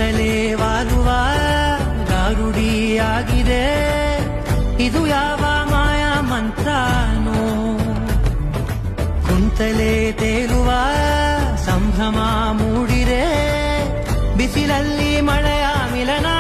ಕುಂತಲೇ ವಾಲುವ ಗಾರುಡಿಯಾಗಿದೆ. ಇದು ಯಾವ ಮಾಯಾ ಮಂತ್ರನೋ, ಕುಂತಲೇ ತೇಲುವ ಸಂಭ್ರಮ ಮೂಡಿರೆ. ಬಿಸಿಲಲ್ಲಿ ಮಳೆಯ ಮಿಲನ